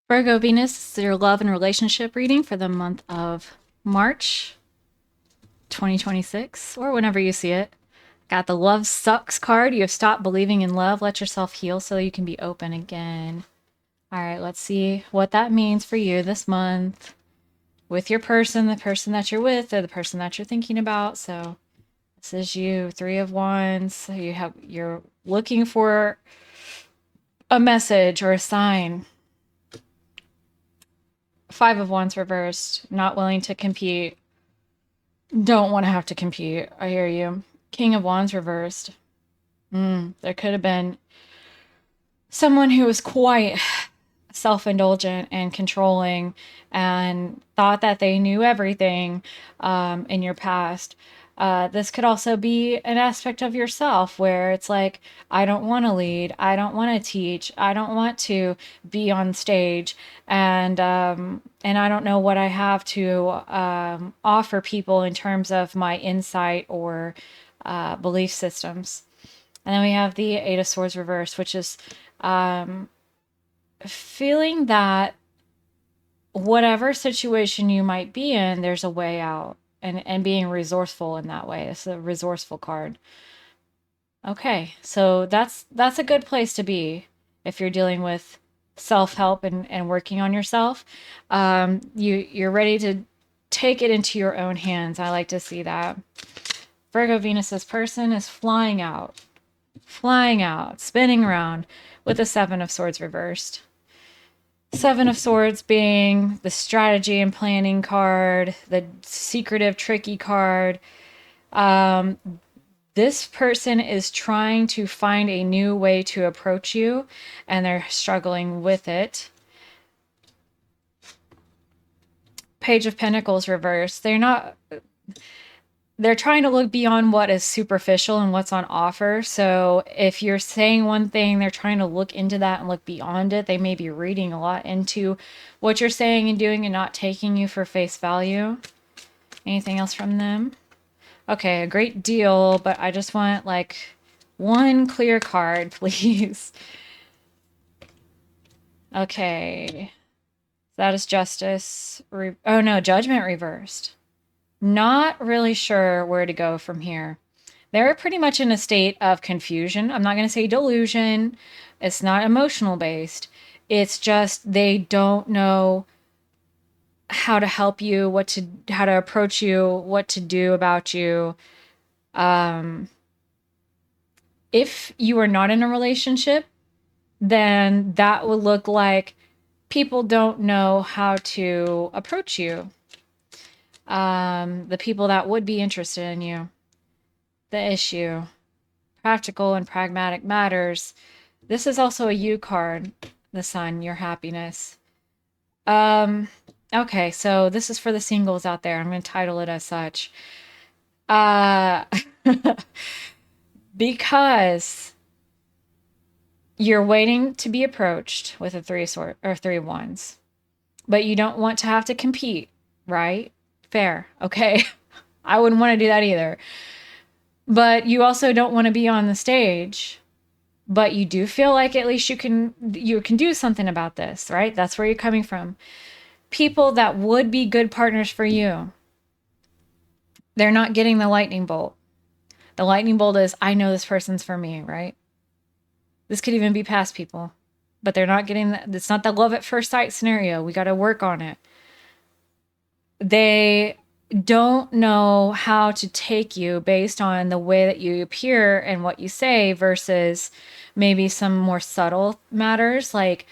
Virgo Venus is your love and relationship reading for the month of March 2026, or whenever you see it. Got the Love Sucks card. You have stopped believing in love. Let yourself heal so you can be open again. All right, let's see what that means for you this month with your person, the person that you're with, or the person that you're thinking about. So this is you, Three of Wands. So you're looking for a message or a sign. Five of Wands reversed, not willing to compete, don't want to have to compete. I hear you. King of Wands reversed. There could have been someone who was quite self-indulgent and controlling and thought that they knew everything in your past. This could also be an aspect of yourself where it's like, I don't want to lead, I don't want to teach, I don't want to be on stage, and I don't know what I have to offer people in terms of my insight or belief systems. And then we have the Eight of Swords reversed, which is feeling that whatever situation you might be in, there's a way out, and being resourceful in that way. It's a resourceful card. Okay, so that's a good place to be if you're dealing with self-help and working on yourself. You're ready to take it into your own hands. I like to see that. Virgo Venus's person is flying out, spinning around with the Seven of Swords reversed. Seven of Swords being the strategy and planning card, the secretive, tricky card. This person is trying to find a new way to approach you, and they're struggling with it. Page of Pentacles reversed. They're trying to look beyond what is superficial and what's on offer. So if you're saying one thing, they're trying to look into that and look beyond it. They may be reading a lot into what you're saying and doing and not taking you for face value. Anything else from them? Okay, a great deal, but I just want like one clear card, please. Okay. That is justice. Oh no, judgment reversed. Not really sure where to go from here. They're pretty much in a state of confusion. I'm not going to say delusion. It's not emotional based. It's just they don't know how to help you, how to approach you, what to do about you. If you are not in a relationship, then that would look like people don't know how to approach you. The people that would be interested in you. The issue. Practical and pragmatic matters. This is also a you card, the Sun, your happiness. Okay, so this is for the singles out there. I'm going to title it as such. Uh, because you're waiting to be approached with a three of wands, but you don't want to have to compete, right? Fair. Okay. I wouldn't want to do that either. But you also don't want to be on the stage, but you do feel like at least you can do something about this, right? That's where you're coming from. People that would be good partners for you, they're not getting the lightning bolt. The lightning bolt is, I know this person's for me, right? This could even be past people, but they're not getting that. It's not the love at first sight scenario. We got to work on it. They don't know how to take you based on the way that you appear and what you say versus maybe some more subtle matters like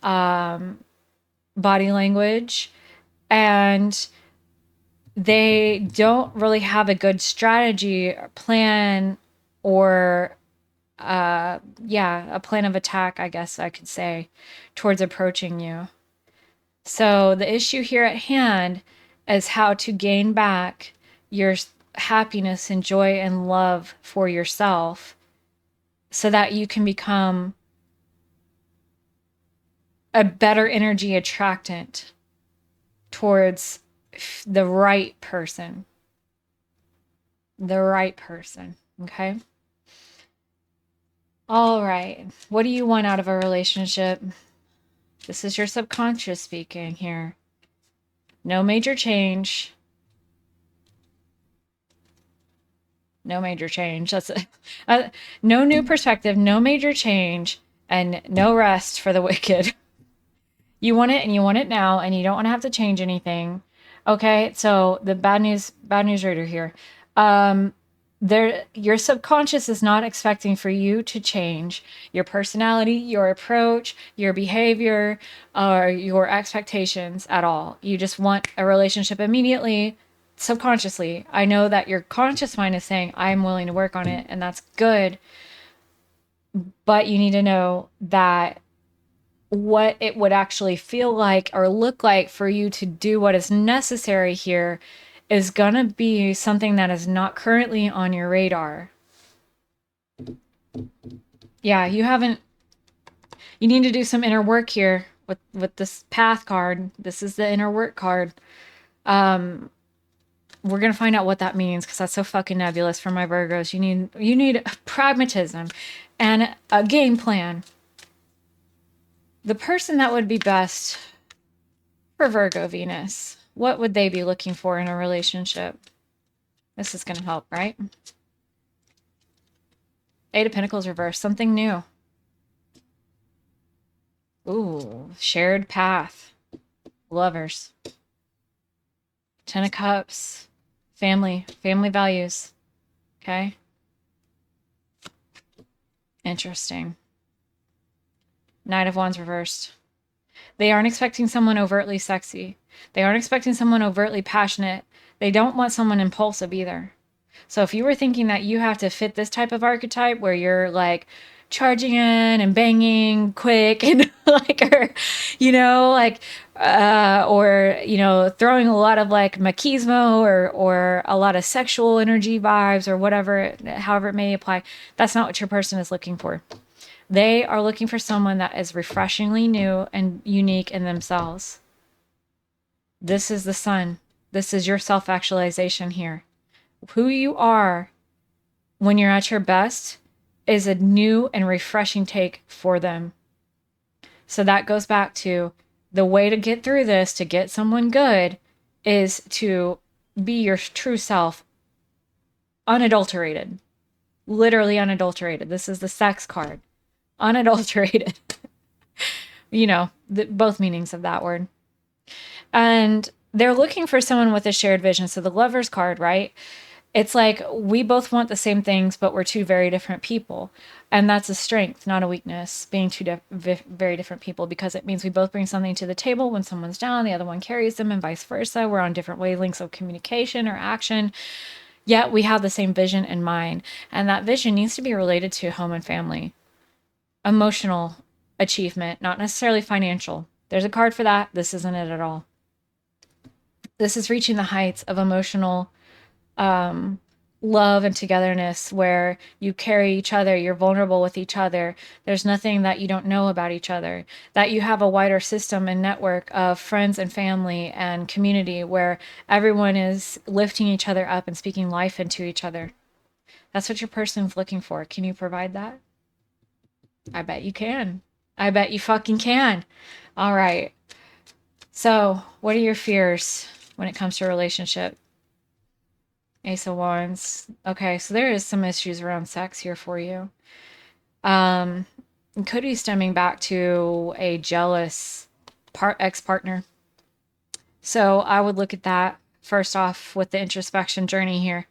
body language. And they don't really have a good strategy or plan or a plan of attack, I guess I could say, towards approaching you. So the issue here at hand is how to gain back your happiness and joy and love for yourself so that you can become a better energy attractant towards the right person. The right person. Okay. All right. What do you want out of a relationship? This is your subconscious speaking here. No major change. No major change. That's it. No new perspective, no major change, and no rest for the wicked. You want it and you want it now, and you don't want to have to change anything. Okay, so the bad news reader here. Your subconscious is not expecting for you to change your personality, your approach, your behavior, or your expectations at all. You just want a relationship immediately, subconsciously. I know that your conscious mind is saying, I'm willing to work on it, and that's good. But you need to know that what it would actually feel like or look like for you to do what is necessary here is going to be something that is not currently on your radar. Yeah, you need to do some inner work here with this path card. This is the inner work card. We're going to find out what that means because that's so fucking nebulous for my Virgos. You need pragmatism and a game plan. The person that would be best for Virgo Venus, what would they be looking for in a relationship? This is going to help, right? Eight of Pentacles reversed, something new. Ooh, shared path. Lovers. Ten of Cups. Family values. Okay. Interesting. Knight of Wands reversed. They aren't expecting someone overtly sexy. They aren't expecting someone overtly passionate. They don't want someone impulsive either. So if you were thinking that you have to fit this type of archetype where you're like charging in and banging quick and like, or, throwing a lot of like machismo or a lot of sexual energy vibes or whatever, however it may apply, that's not what your person is looking for. They are looking for someone that is refreshingly new and unique in themselves. This is the sun. This is your self-actualization here. Who you are when you're at your best is a new and refreshing take for them. So that goes back to the way to get through this, to get someone good, is to be your true self, unadulterated. Literally unadulterated. This is the sex card. Unadulterated. Both meanings of that word. And they're looking for someone with a shared vision. So the Lover's card, right? It's like we both want the same things, but we're two very different people. And that's a strength, not a weakness, being two very different people, because it means we both bring something to the table. When someone's down, the other one carries them, and vice versa. We're on different wavelengths of communication or action, yet we have the same vision in mind. And that vision needs to be related to home and family. Emotional achievement, not necessarily financial. There's a card for that. This isn't it at all. This is reaching the heights of emotional love and togetherness where you carry each other, you're vulnerable with each other. There's nothing that you don't know about each other, that you have a wider system and network of friends and family and community where everyone is lifting each other up and speaking life into each other. That's what your person's looking for. Can you provide that? I bet you can. I bet you fucking can. All right. So, what are your fears when it comes to a relationship? Ace of Wands. Okay, so there is some issues around sex here for you. It could be stemming back to a jealous ex-partner. So I would look at that first off with the introspection journey here.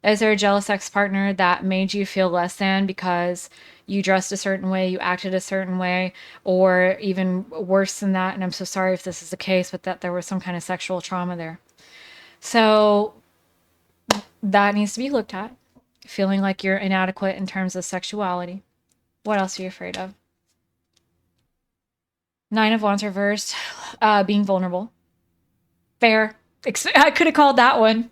Is there a jealous ex-partner that made you feel less than because you dressed a certain way, you acted a certain way, or even worse than that? And I'm so sorry if this is the case, but that there was some kind of sexual trauma there. So that needs to be looked at. Feeling like you're inadequate in terms of sexuality. What else are you afraid of? Nine of Wands reversed. Being vulnerable. Fair. I could have called that one.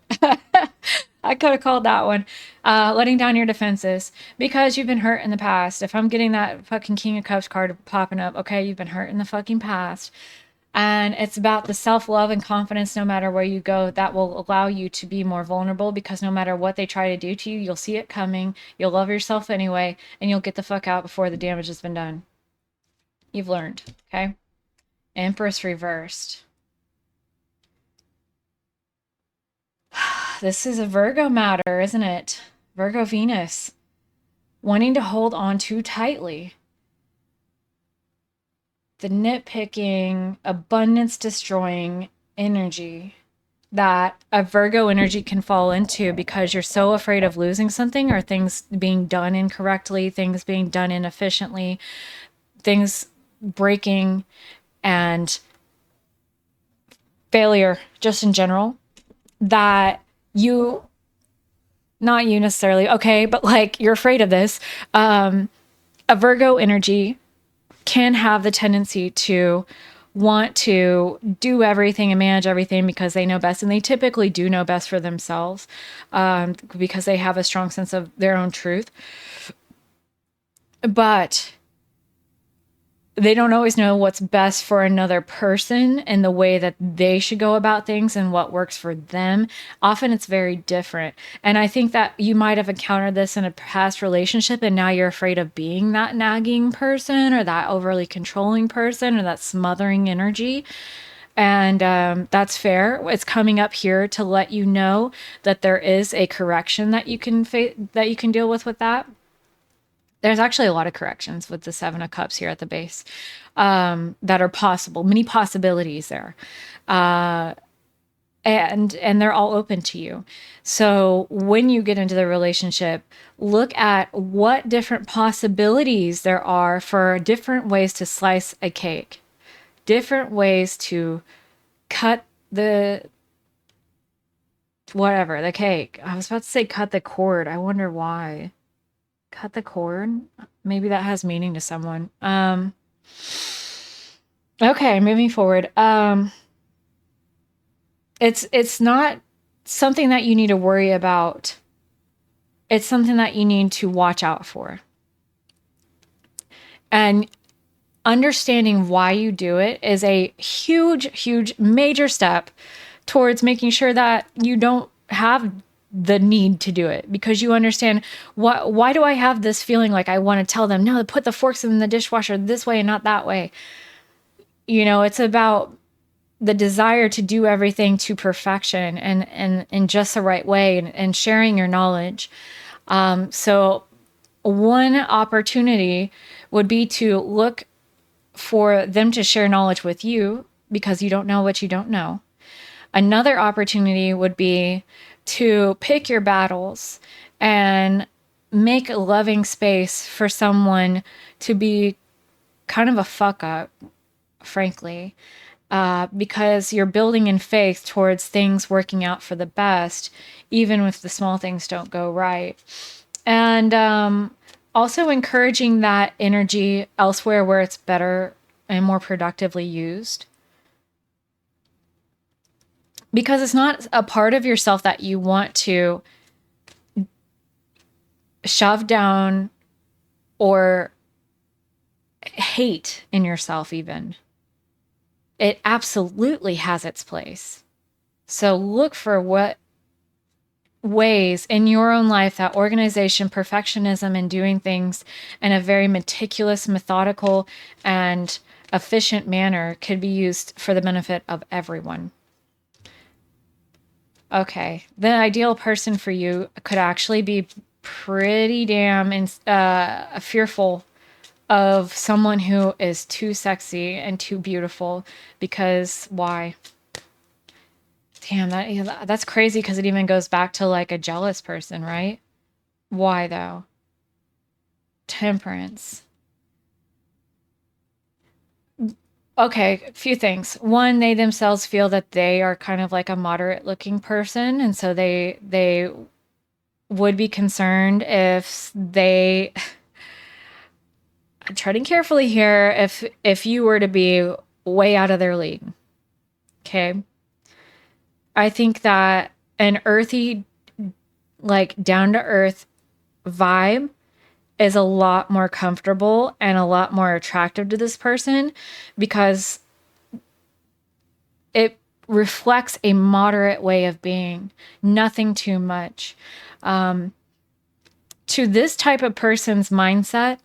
I could have called that one. Letting down your defenses because you've been hurt in the past. If I'm getting that fucking King of Cups card popping up, okay, you've been hurt in the fucking past. And it's about the self-love and confidence no matter where you go that will allow you to be more vulnerable, because no matter what they try to do to you, you'll see it coming. You'll love yourself anyway, and you'll get the fuck out before the damage has been done. You've learned, okay? Empress reversed. This is a Virgo matter, isn't it? Virgo Venus. Wanting to hold on too tightly. The nitpicking, abundance destroying energy that a Virgo energy can fall into because you're so afraid of losing something or things being done incorrectly, things being done inefficiently, things breaking, and failure just in general, that you, not you necessarily, okay, but like you're afraid of this. A Virgo energy can have the tendency to want to do everything and manage everything because they know best, and they typically do know best for themselves, because they have a strong sense of their own truth. But they don't always know what's best for another person and the way that they should go about things and what works for them. Often it's very different. And I think that you might have encountered this in a past relationship, and now you're afraid of being that nagging person or that overly controlling person or that smothering energy. And that's fair. It's coming up here to let you know that there is a correction that you can that you can deal with that. There's actually a lot of corrections with the Seven of Cups here at the base, that are possible, many possibilities there. And they're all open to you. So when you get into the relationship, look at what different possibilities there are for different ways to slice a cake, different ways to cut the whatever, the cake. I was about to say cut the cord. I wonder why. Cut the cord? Maybe that has meaning to someone. Okay, moving forward. It's not something that you need to worry about. It's something that you need to watch out for. And understanding why you do it is a huge, major step towards making sure that you don't have the need to do it, because you understand why do I have this feeling like I want to tell them, no, put the forks in the dishwasher this way and not that way. You know, it's about the desire to do everything to perfection and in just the right way, and sharing your knowledge. So one opportunity would be to look for them to share knowledge with you because you don't know what you don't know. Another opportunity would be to pick your battles and make a loving space for someone to be kind of a fuck up, frankly, because you're building in faith towards things working out for the best, even if the small things don't go right. And also encouraging that energy elsewhere where it's better and more productively used. Because it's not a part of yourself that you want to shove down or hate in yourself even. It absolutely has its place. So look for what ways in your own life that organization, perfectionism, and doing things in a very meticulous, methodical, and efficient manner could be used for the benefit of everyone. Okay, the ideal person for you could actually be pretty damn fearful of someone who is too sexy and too beautiful, because why? Damn, that's crazy, because it even goes back to like a jealous person, right? Why though? Temperance. Okay, a few things. One, they themselves feel that they are kind of like a moderate looking person, and so they would be concerned if they I'm treading carefully here, if you were to be way out of their league. Okay? I think that an earthy, like down to earth vibe is a lot more comfortable and a lot more attractive to this person, because it reflects a moderate way of being, nothing too much. To this type of person's mindset,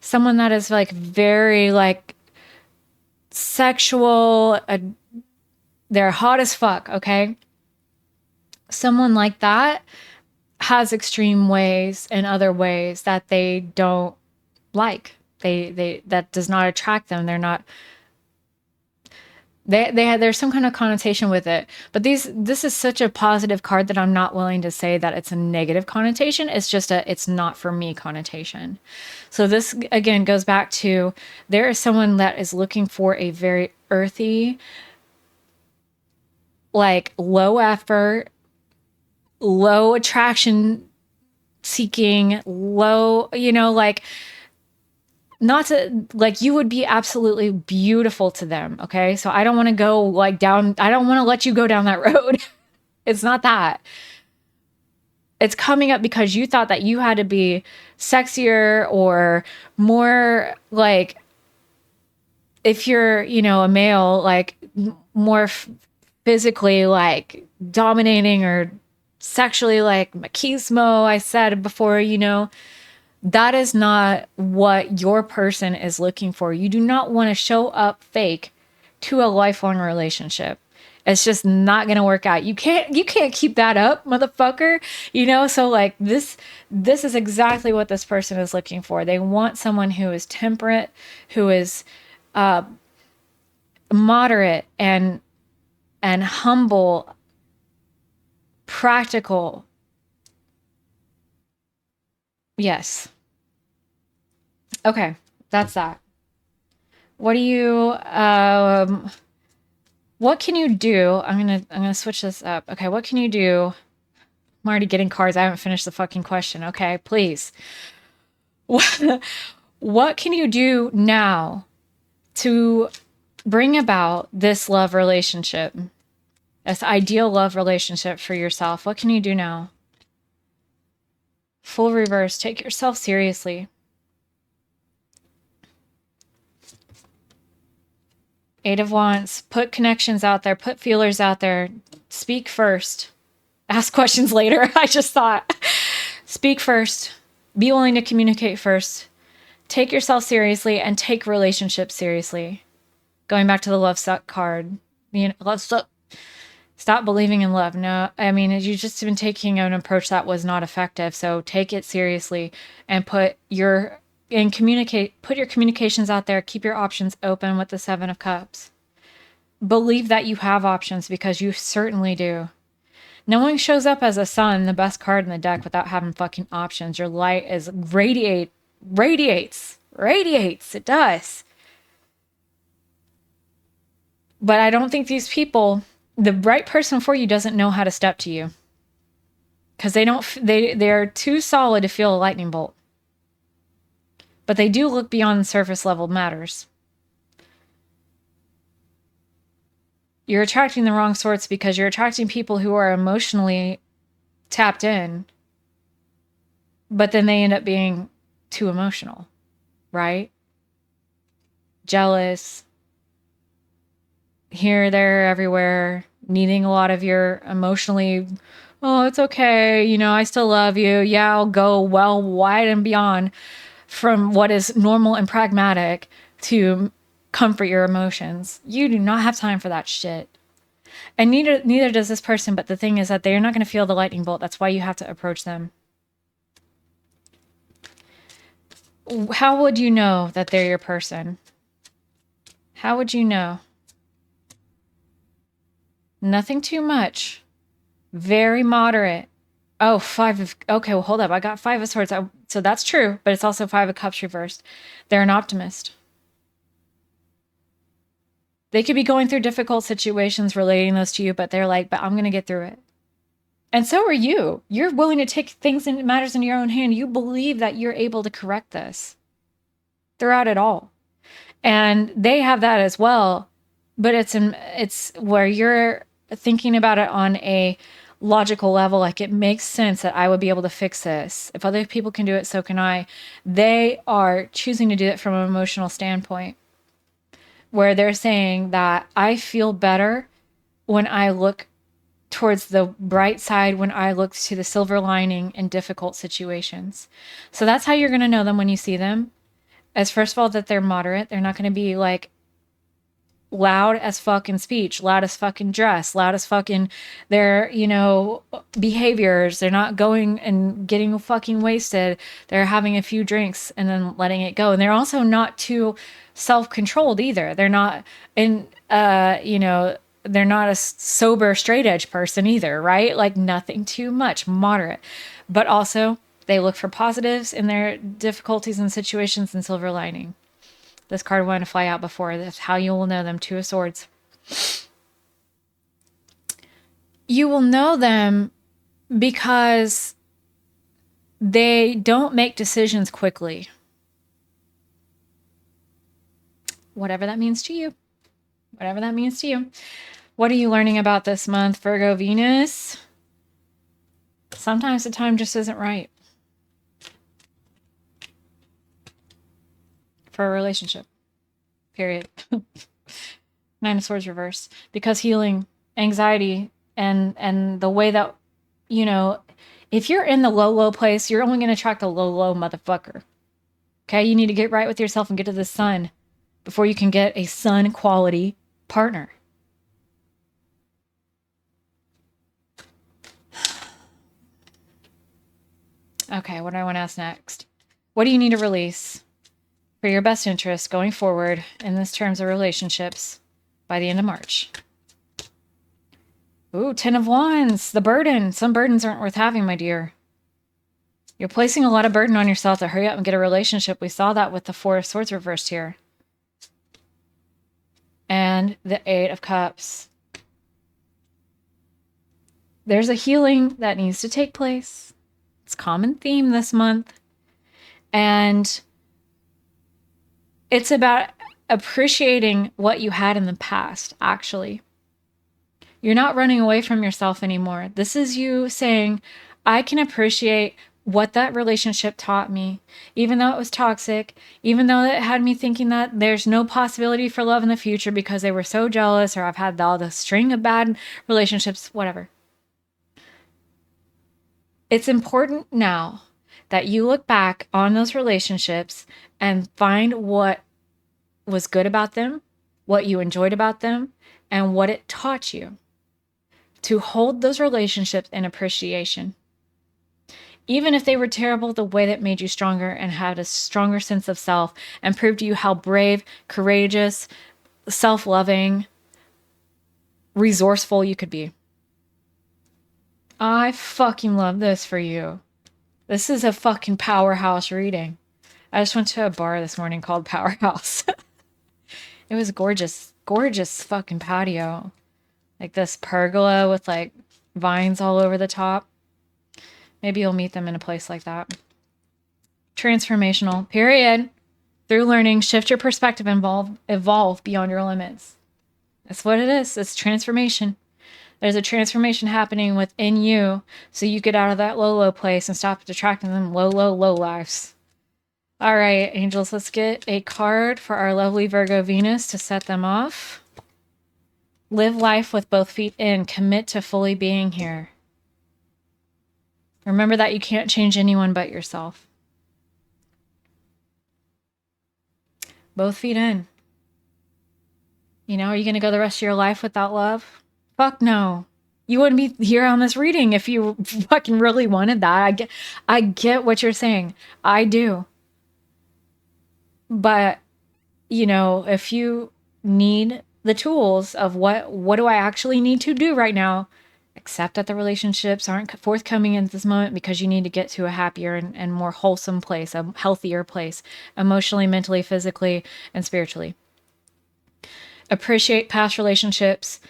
someone that is like very like sexual, they're hot as fuck, okay? Someone like that has extreme ways and other ways that they don't like. They that does not attract them. They're not there's some kind of connotation with it. But this is such a positive card that I'm not willing to say that it's a negative connotation. It's just it's not for me connotation. So this again goes back to there is someone that is looking for a very earthy, like low effort, low attraction seeking, low, like not to like you would be absolutely beautiful to them, okay? So I don't want to go like down, I don't want to let you go down that road. It's not that. It's coming up because you thought that you had to be sexier or more like if you're, a male, like more physically like dominating or sexually like machismo, I said before, that is not what your person is looking for. You do not want to show up fake to a lifelong relationship. It's just not going to work out. You can't keep that up, motherfucker. So like this is exactly what this person is looking for. They want someone who is temperate, who is moderate and humble, practical. Yes. Okay, that's that. What do you what can you do? I'm gonna switch this up. Okay, what can you do? I'm already getting cards. I haven't finished the fucking question. Okay, please. What can you do now to bring about this love relationship? This ideal love relationship for yourself. What can you do now? Full reverse. Take yourself seriously. Eight of Wands. Put connections out there. Put feelers out there. Speak first. Ask questions later. I just thought. Speak first. Be willing to communicate first. Take yourself seriously and take relationships seriously. Going back to the love suck card. Love suck. Stop believing in love. No, you've just been taking an approach that was not effective. So take it seriously and put your communications out there. Keep your options open with the Seven of Cups. Believe that you have options because you certainly do. No one shows up as a sun, the best card in the deck, without having fucking options. Your light is radiates. It does. But I don't think these people, the right person for you doesn't know how to step to you. Because they're too solid to feel a lightning bolt. But they do look beyond surface level matters. You're attracting the wrong sorts because you're attracting people who are emotionally tapped in, but then they end up being too emotional, right? Jealous, here, there, everywhere, needing a lot of your emotionally, oh, it's okay, I still love you. Yeah, I'll go well wide and beyond from what is normal and pragmatic to comfort your emotions. You do not have time for that shit. And neither does this person, but the thing is that they're not going to feel the lightning bolt. That's why you have to approach them. How would you know that they're your person? How would you know? Nothing too much. Very moderate. Oh, okay, well, hold up. I got Five of Swords. So that's true, but it's also Five of Cups reversed. They're an optimist. They could be going through difficult situations relating those to you, but they're like, but I'm going to get through it. And so are you. You're willing to take things and matters in your own hand. You believe that you're able to correct this throughout it all. And they have that as well, but it's where you're thinking about it on a logical level. Like, it makes sense that I would be able to fix this. If other people can do it, so can I. They are choosing to do it from an emotional standpoint, where they're saying that I feel better when I look towards the bright side, when I look to the silver lining in difficult situations. So that's how you're going to know them when you see them. As first of all, that they're moderate. They're not going to be like loud as fucking speech, loud as fucking dress, loud as fucking their, behaviors. They're not going and getting fucking wasted. They're having a few drinks and then letting it go. And they're also not too self-controlled either. They're not they're not a sober straight edge person either, right? Like nothing too much, moderate. But also they look for positives in their difficulties and situations and silver lining. This card wanted to fly out before. That's how you will know them. Two of Swords. You will know them because they don't make decisions quickly. Whatever that means to you. Whatever that means to you. What are you learning about this month, Virgo Venus? Sometimes the time just isn't right for a relationship. Period. Nine of Swords reversed. Because healing, anxiety, and the way that, if you're in the low place, you're only going to attract a low motherfucker. Okay? You need to get right with yourself and get to the sun before you can get a sun quality partner. Okay, what do I want to ask next? What do you need to release for your best interest going forward in this terms of relationships by the end of March? Ooh, 10 of Wands, the burden. Some burdens aren't worth having, my dear. You're placing a lot of burden on yourself to hurry up and get a relationship. We saw that with the Four of Swords reversed here. And the Eight of Cups. There's a healing that needs to take place. It's a common theme this month. And it's about appreciating what you had in the past, actually. You're not running away from yourself anymore. This is you saying, I can appreciate what that relationship taught me, even though it was toxic, even though it had me thinking that there's no possibility for love in the future because they were so jealous, or I've had all the string of bad relationships, whatever. It's important now that you look back on those relationships and find what was good about them, what you enjoyed about them, and what it taught you. To hold those relationships in appreciation. Even if they were terrible, the way that made you stronger and had a stronger sense of self and proved to you how brave, courageous, self-loving, resourceful you could be. I fucking love this for you. This is a fucking powerhouse reading. I just went to a bar this morning called Powerhouse. It was gorgeous, gorgeous fucking patio. Like this pergola with like vines all over the top. Maybe you'll meet them in a place like that. Transformational, period. Through learning, shift your perspective and evolve beyond your limits. That's what it is. It's transformation. There's a transformation happening within you so you get out of that low place and stop attracting them low lives. All right, angels, let's get a card for our lovely Virgo Venus to set them off. Live life with both feet in. Commit to fully being here. Remember that you can't change anyone but yourself. Both feet in. Are you going to go the rest of your life without love? Fuck no. You wouldn't be here on this reading if you fucking really wanted that. I get what you're saying. I do. But, if you need the tools of what do I actually need to do right now, accept that the relationships aren't forthcoming in this moment because you need to get to a happier and more wholesome place, a healthier place, emotionally, mentally, physically, and spiritually. Appreciate past relationships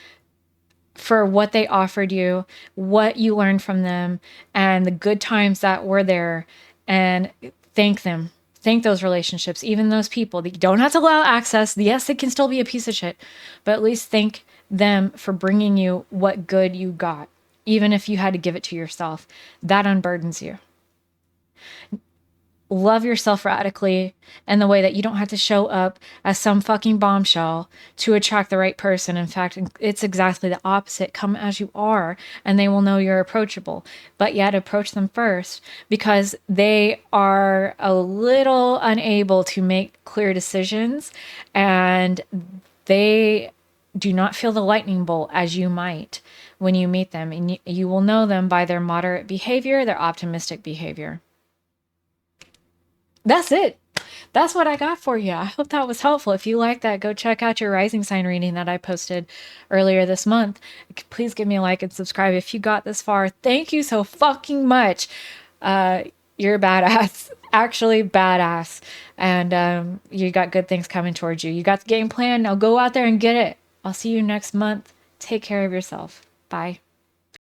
for what they offered you, what you learned from them, and the good times that were there, and thank them. Thank those relationships, even those people. You don't have to allow access. Yes, it can still be a piece of shit, but at least thank them for bringing you what good you got, even if you had to give it to yourself. That unburdens you. Love yourself radically in the way that you don't have to show up as some fucking bombshell to attract the right person. In fact, it's exactly the opposite. Come as you are, and they will know you're approachable. But yet approach them first because they are a little unable to make clear decisions, and They do not feel the lightning bolt as you might when you meet them. And you will know them by their moderate behavior, their optimistic behavior. That's it. That's what I got for you. I hope that was helpful. If you like that, go check out your rising sign reading that I posted earlier this month. Please give me a like and subscribe if you got this far. Thank you so fucking much. You're a badass. Actually badass. And you got good things coming towards you. You got the game plan. Now go out there and get it. I'll see you next month. Take care of yourself. Bye.